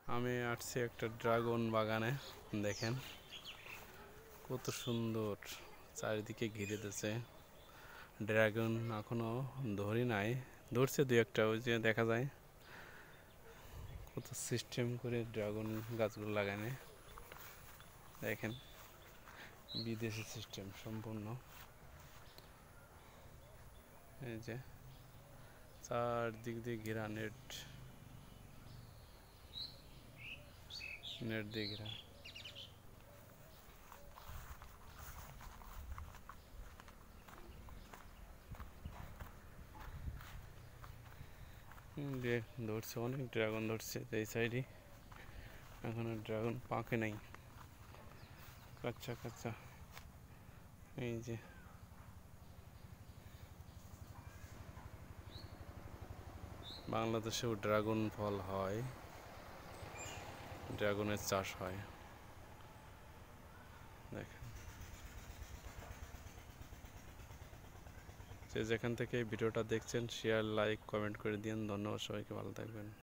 আমি আসছি একটা ড্রাগন বাগানে। দেখেন কত সুন্দর, চারিদিকে ঘিরে দিয়েছে। ড্রাগন এখনো ধরি নাই, ধরছে দুই একটা, ওই যে দেখা যায় কত সিস্টেম করে ড্রাগন গাছগুলো লাগানে। দেখেন বিদেশি সিস্টেম সম্পূর্ণ। এই যে চারদিক দিয়ে ঘেরা, নেট নেট দিয়ে ঘেরা। ধরছে অনেক ড্রাগন ধরছে এই সাইডে। এখনো ড্রাগন পাকে নাই, কাঁচা কাঁচা। এই যে বাংলাদেশেও ড্রাগন ফল হয়, ড্রাগনের চাষ হয়। দেখেন, যে যেখান থেকে এই ভিডিওটা দেখছেন শেয়ার লাইক কমেন্ট করে দিন। ধন্যবাদ সবাইকে, ভালো থাকবেন।